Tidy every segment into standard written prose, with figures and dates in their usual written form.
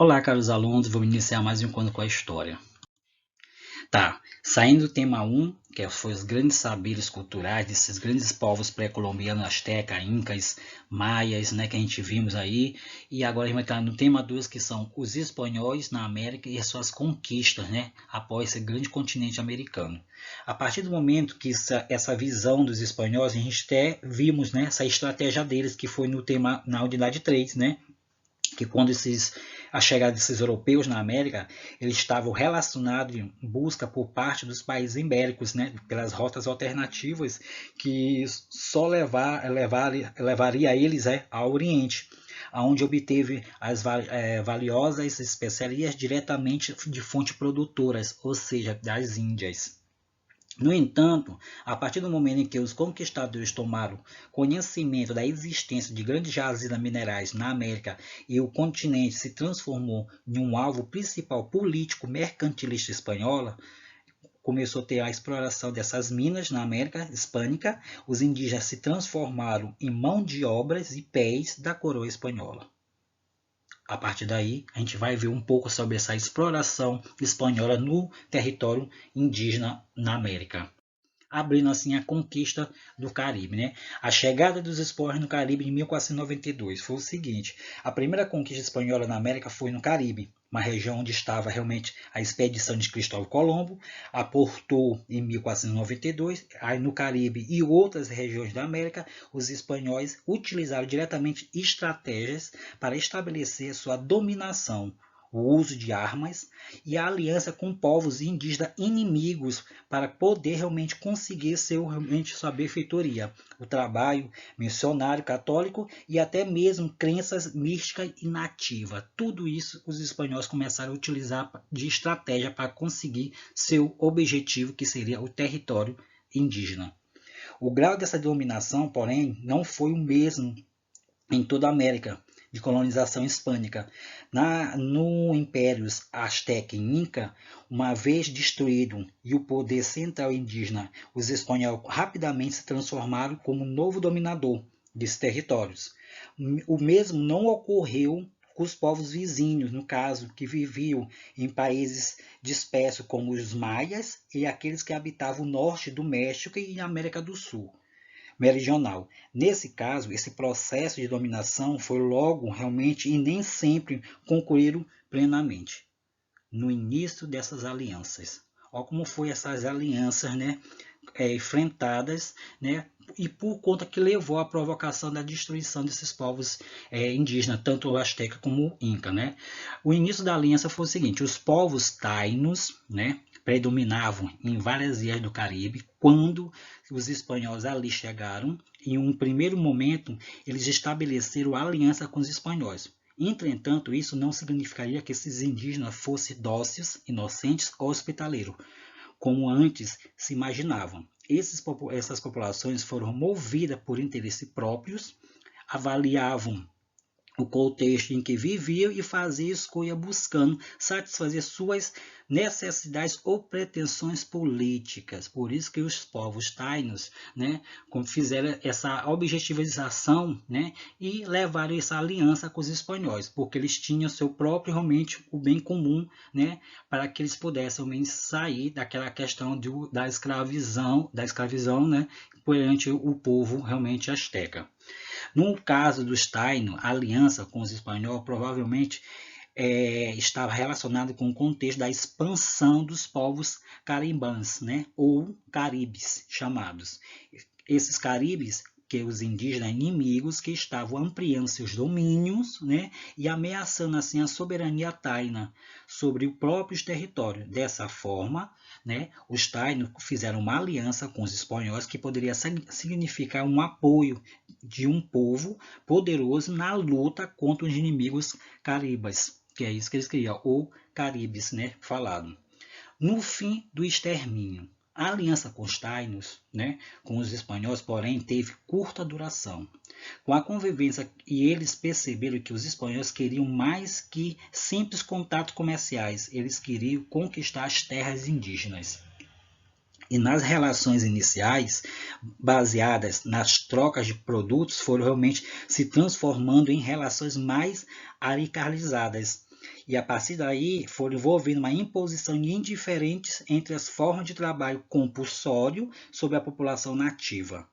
Olá, caros alunos, vamos iniciar mais um encontro com a história. Tá, saindo do tema 1, que foi os grandes saberes culturais desses grandes povos pré-colombianos, asteca, incas, maias, né, que a gente vimos aí, e agora a gente vai entrar no tema 2, que são os espanhóis na América e as suas conquistas, né, após esse grande continente americano. A partir do momento que essa visão dos espanhóis, a gente até vimos, né, essa estratégia deles, que foi no tema, na unidade 3, né, que quando a chegada desses europeus na América, eles estavam relacionados em busca por parte dos países ibéricos, né, pelas rotas alternativas que só levaria eles ao Oriente, onde obteve as valiosas especiarias diretamente de fontes produtoras, ou seja, das Índias. No entanto, a partir do momento em que os conquistadores tomaram conhecimento da existência de grandes jazidas minerais na América e o continente se transformou em um alvo principal político mercantilista espanhola, começou a ter a exploração dessas minas na América Hispânica, os indígenas se transformaram em mão de obras e pés da coroa espanhola. A partir daí, a gente vai ver um pouco sobre essa exploração espanhola no território indígena na América, abrindo assim a conquista do Caribe, né? A chegada dos espanhóis no Caribe em 1492 foi o seguinte: a primeira conquista espanhola na América foi no Caribe, uma região onde estava realmente a expedição de Cristóvão Colombo, aportou em 1492, aí no Caribe e outras regiões da América, os espanhóis utilizaram diretamente estratégias para estabelecer sua dominação, o uso de armas e a aliança com povos indígenas inimigos para poder realmente conseguir realmente sua benfeitoria, o trabalho missionário católico e até mesmo crenças místicas e nativas. Tudo isso os espanhóis começaram a utilizar de estratégia para conseguir seu objetivo, que seria o território indígena. O grau dessa dominação, porém, não foi o mesmo em toda a América de colonização hispânica. No Império Azteca e Inca, uma vez destruído e o poder central indígena, os espanhóis rapidamente se transformaram como novo dominador desses territórios. O mesmo não ocorreu com os povos vizinhos, no caso, que viviam em países dispersos como os maias e aqueles que habitavam o norte do México e a América do Sul meridional. Nesse caso, esse processo de dominação foi logo realmente e nem sempre concluíram plenamente no início dessas alianças. Olha como foi essas alianças, né, enfrentadas, né, e por conta que levou à provocação da destruição desses povos indígenas, tanto o Azteca como o Inca, né? O início da aliança foi o seguinte: os povos tainos, né, predominavam em várias ilhas do Caribe quando os espanhóis ali chegaram. Em um primeiro momento, eles estabeleceram aliança com os espanhóis. Entretanto, isso não significaria que esses indígenas fossem dóceis, inocentes ou hospitaleiros, como antes se imaginavam. Essas populações foram movidas por interesses próprios, avaliavam o contexto em que viviam e faziam escolha buscando satisfazer suas necessidades ou pretensões políticas. Por isso que os povos tainos, né, fizeram essa objetivização, né, e levaram essa aliança com os espanhóis, porque eles tinham seu próprio realmente o bem comum, né, para que eles pudessem realmente sair daquela questão da escravidão, né, perante o povo realmente asteca. No caso dos Taínos, a aliança com os espanhóis provavelmente estava relacionada com o contexto da expansão dos povos carimbãs, né, ou caribes chamados. Esses caribes, que os indígenas inimigos que estavam ampliando seus domínios, né, e ameaçando assim a soberania taina sobre os próprios territórios. Dessa forma, né, os tainos fizeram uma aliança com os espanhóis que poderia significar um apoio de um povo poderoso na luta contra os inimigos caribas, que é isso que eles queriam, ou caribes, né, falado. No fim do extermínio, a aliança com os tainos, né, com os espanhóis, porém, teve curta duração. Com a convivência, e eles perceberam que os espanhóis queriam mais que simples contatos comerciais, eles queriam conquistar as terras indígenas. E nas relações iniciais, baseadas nas trocas de produtos, foram realmente se transformando em relações mais radicalizadas, E a partir daí foram envolvendo uma imposição de indiferentes entre as formas de trabalho compulsório sobre a população nativa.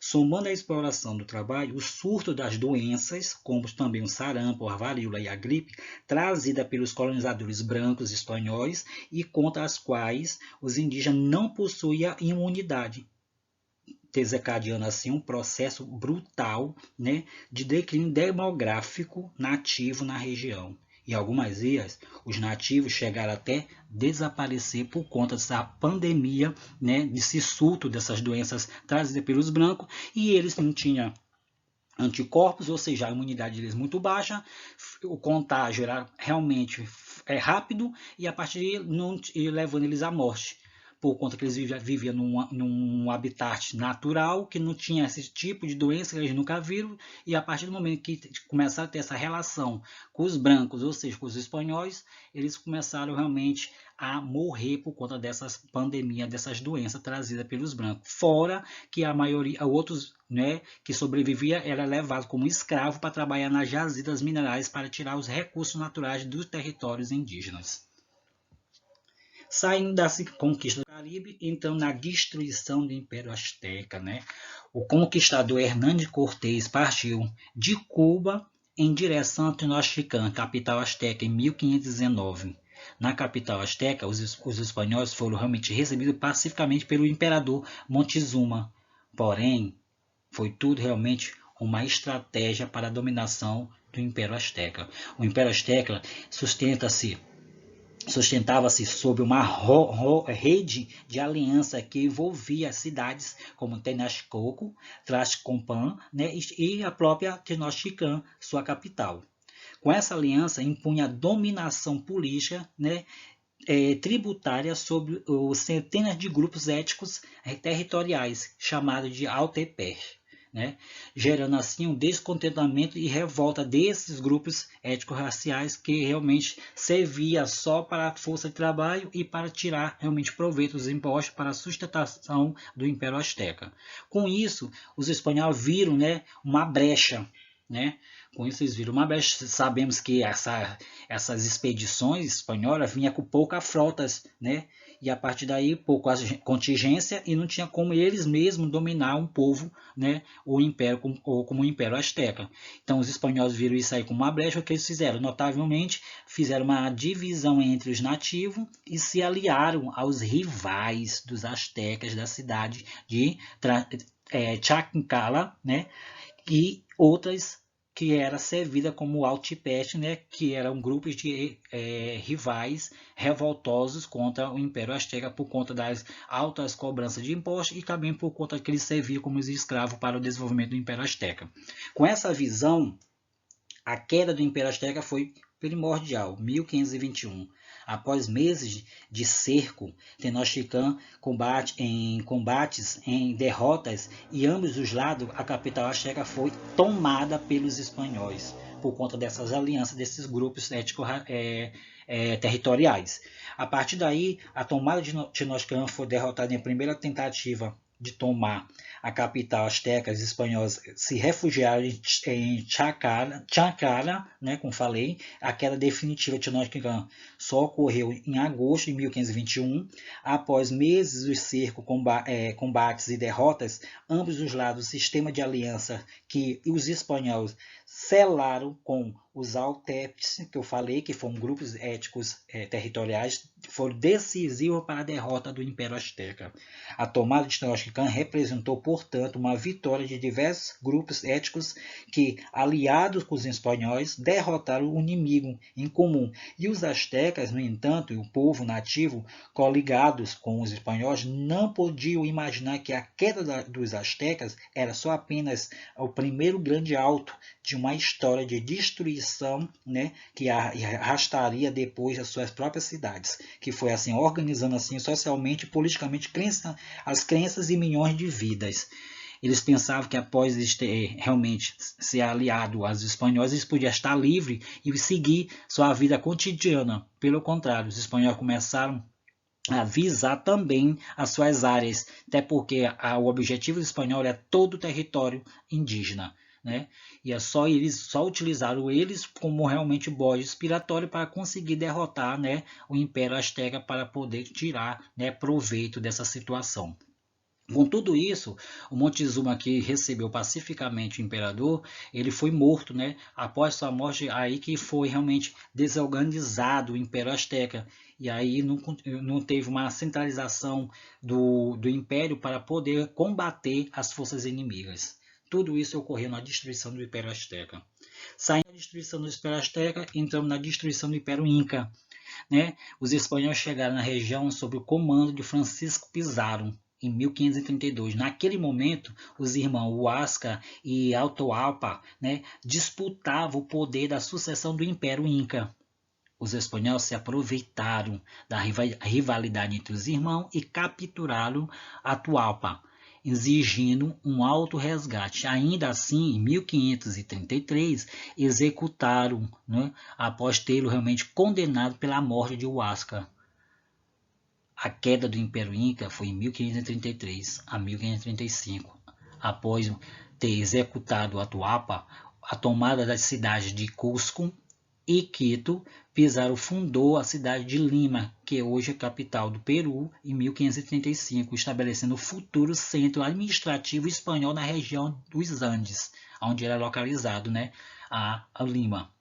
Somando a exploração do trabalho, o surto das doenças, como também o sarampo, a varíola e a gripe, trazida pelos colonizadores brancos espanhóis e contra as quais os indígenas não possuíam imunidade, desencadeando assim um processo brutal, né, de declínio demográfico nativo na região. Em algumas ilhas, os nativos chegaram até desaparecer por conta dessa pandemia, né, desse surto dessas doenças trazidas pelos brancos, e eles não tinham anticorpos, ou seja, a imunidade deles muito baixa, o contágio era realmente rápido e a partir daí não, levando eles à morte, por conta que eles viviam num habitat natural, que não tinha esse tipo de doença que eles nunca viram, e a partir do momento que começaram a ter essa relação com os brancos, ou seja, com os espanhóis, eles começaram realmente a morrer por conta dessas pandemias, dessas doenças trazidas pelos brancos. Fora que a maioria, outros, né, que sobrevivia, era levado como escravo para trabalhar nas jazidas minerais para tirar os recursos naturais dos territórios indígenas. Saindo da conquista do Caribe, então na destruição do Império Azteca, né? O conquistador Hernán Cortés partiu de Cuba em direção a Tenochtitlan, capital azteca, em 1519. Na capital azteca, os espanhóis foram realmente recebidos pacificamente pelo imperador Montezuma. Porém, foi tudo realmente uma estratégia para a dominação do Império Azteca. O Império Azteca sustentava-se sob uma rede de aliança que envolvia cidades como Tenochtitlan, Tlaxcompan, né, e a própria Tenochtitlan, sua capital. Com essa aliança, impunha dominação política, né, tributária sobre os centenas de grupos étnicos territoriais, chamados de Altepec, né, gerando assim um descontentamento e revolta desses grupos étnico-raciais que realmente servia só para a força de trabalho e para tirar realmente proveito dos impostos para a sustentação do Império Azteca. Com isso, os espanhóis viram, né, uma brecha, né? Com isso eles viram uma brecha. Sabemos que essas expedições espanholas vinham com poucas frotas, né? E a partir daí pouca contingência e não tinha como eles mesmos dominar um povo, né? O império como o Império Azteca. Então os espanhóis viram isso aí como uma brecha. O que eles fizeram? Notavelmente fizeram uma divisão entre os nativos e se aliaram aos rivais dos astecas da cidade de Tlaxcala, né? E outras que era servida como Altepec, né, que eram grupos de rivais revoltosos contra o Império Azteca por conta das altas cobranças de impostos e também por conta que eles serviam como escravos para o desenvolvimento do Império Azteca. Com essa visão, a queda do Império Azteca foi primordial, 1521. Após meses de cerco, Tenochtitlan combates em derrotas e ambos os lados, a capital azteca foi tomada pelos espanhóis por conta dessas alianças desses grupos territoriais. A partir daí, a tomada de Tenochtitlan foi derrotada em primeira tentativa de tomar a capital azteca. Os espanhóis se refugiaram em Tlaxcala, né, como falei. A queda definitiva de Tenochtitlan só ocorreu em agosto de 1521. Após meses de cerco, combates e derrotas, ambos os lados, o sistema de aliança que os espanhóis selaram com os Alteps, que eu falei, que foram grupos étnicos territoriais, foram decisivos para a derrota do Império Azteca. A tomada de Tenochtitlan representou, portanto, uma vitória de diversos grupos étnicos que, aliados com os espanhóis, derrotaram o inimigo em comum. E os astecas, no entanto, e o povo nativo, coligados com os espanhóis, não podiam imaginar que a queda dos astecas era só apenas o primeiro grande auto de uma história de destruição, né, que arrastaria depois as suas próprias cidades, que foi assim organizando assim socialmente e politicamente as crenças e milhões de vidas. Eles pensavam que após eles ter realmente ser aliado aos espanhóis, eles podiam estar livres e seguir sua vida cotidiana. Pelo contrário, os espanhóis começaram a visar também as suas áreas, até porque o objetivo do espanhol é todo o território indígena. né? E é só eles, só utilizaram eles como realmente bode expiatório para conseguir derrotar, né, o Império Azteca para poder tirar, né, proveito dessa situação. Com tudo isso, o Montezuma, que recebeu pacificamente o imperador, ele foi morto, né? Após sua morte, aí que foi realmente desorganizado o Império Azteca. E aí não teve uma centralização do Império para poder combater as forças inimigas. Tudo isso ocorreu na destruição do Império Azteca. Saindo da destruição do Império Azteca, entramos na destruição do Império Inca, né? Os espanhóis chegaram na região sob o comando de Francisco Pizarro em 1532. Naquele momento, os irmãos Huáscar e Atahualpa, né, disputavam o poder da sucessão do Império Inca. Os espanhóis se aproveitaram da rivalidade entre os irmãos e capturaram Atahualpa, exigindo um alto resgate. Ainda assim, em 1533, executaram, né, após tê-lo realmente condenado pela morte de Huáscar. A queda do Império Inca foi em 1533 a 1535. Após ter executado Atahualpa, a tomada das cidades de Cusco e Quito, Pizarro fundou a cidade de Lima, que hoje é capital do Peru, em 1535, estabelecendo o futuro centro administrativo espanhol na região dos Andes, onde era localizado, né, a Lima.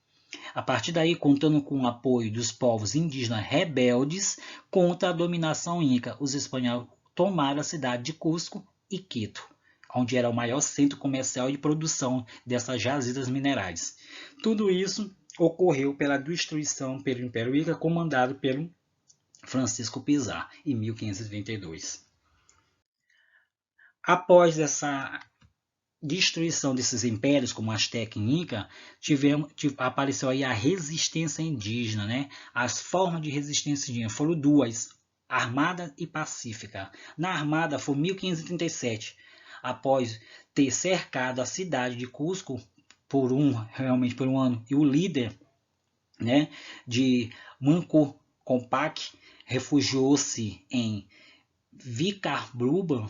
A partir daí, contando com o apoio dos povos indígenas rebeldes contra a dominação inca, os espanhóis tomaram a cidade de Cusco e Quito, onde era o maior centro comercial e de produção dessas jazidas minerais. Tudo isso ocorreu pela destruição pelo Império Inca, comandado pelo Francisco Pizarro, em 1522. Após essa destruição desses impérios, como Azteca e Inca, apareceu aí a resistência indígena, né? As formas de resistência indígena foram duas, armada e pacífica. Na armada foi 1537, após ter cercado a cidade de Cusco realmente por um ano, e o líder, né, de Manco Capac refugiou-se em Vicarbruba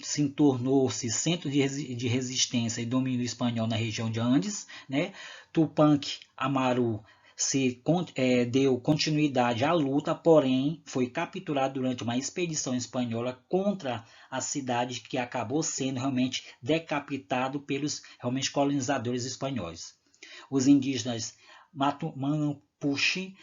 se tornou-se centro de resistência e domínio espanhol na região de Andes, né? Tupac Amaru deu continuidade à luta, porém foi capturado durante uma expedição espanhola contra a cidade, que acabou sendo realmente decapitado pelos realmente colonizadores espanhóis. Os indígenas Mapuche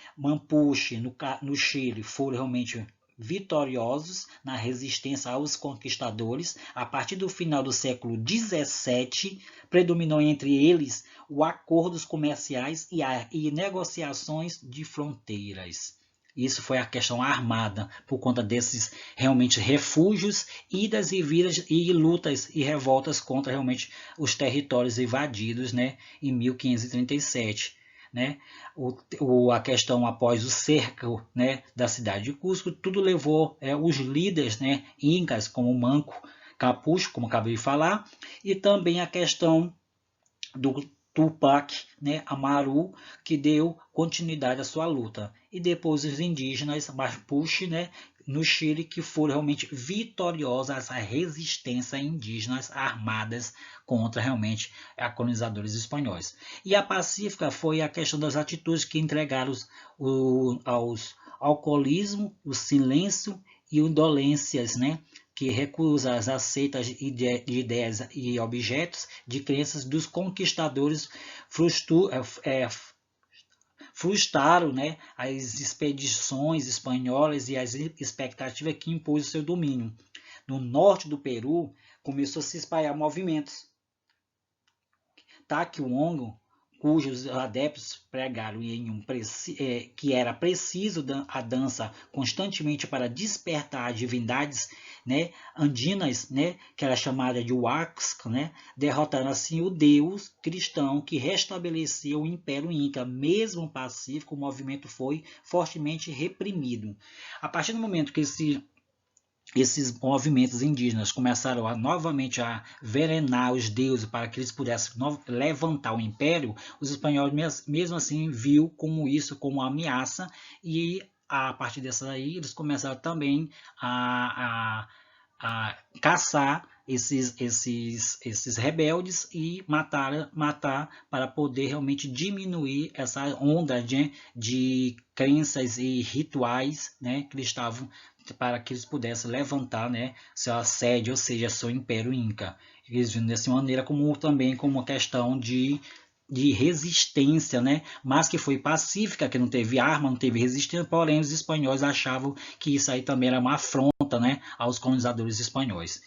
no Chile foram realmente vitoriosos na resistência aos conquistadores. A partir do final do século XVII, predominou entre eles os acordos comerciais e negociações de fronteiras. Isso foi a questão armada, por conta desses realmente refúgios, idas e vindas e lutas e revoltas contra realmente os territórios invadidos, né, em 1537. Né? A questão após o cerco, né, da cidade de Cusco, tudo levou os líderes, né, incas, como Manco Capac, como acabei de falar, e também a questão do Tupac, né, Amaru, que deu continuidade à sua luta. E depois os indígenas Mapuche, né, no Chile, que foram realmente vitoriosas a resistência indígenas armadas contra realmente a colonizadores espanhóis. E a pacífica foi a questão das atitudes que entregaram aos alcoolismo, o silêncio e indolências, né, que recusa as aceitas de ideias e objetos de crenças dos conquistadores, frustraram, né, as expedições espanholas e as expectativas que impôs o seu domínio. No norte do Peru, começou a se espalhar movimentos. Taekwondo, cujos adeptos pregaram que era preciso a dança constantemente para despertar divindades, né, andinas, né, que era chamada de Huasca, né, derrotando assim o deus cristão que restabeleceu o Império Inca. Mesmo pacífico, o movimento foi fortemente reprimido. A partir do momento que esses movimentos indígenas começaram novamente a venerar os deuses para que eles pudessem levantar o império, os espanhóis mesmo assim viu como isso como uma ameaça, e a partir dessa aí eles começaram também a caçar esses rebeldes e matar para poder realmente diminuir essa onda de crenças e rituais, né, que eles estavam, para que eles pudessem levantar, né, seu assédio, ou seja, seu Império Inca. Eles viram dessa maneira como também como uma questão de resistência, né? Mas que foi pacífica, que não teve arma, não teve resistência, porém os espanhóis achavam que isso aí também era uma afronta, né, aos colonizadores espanhóis.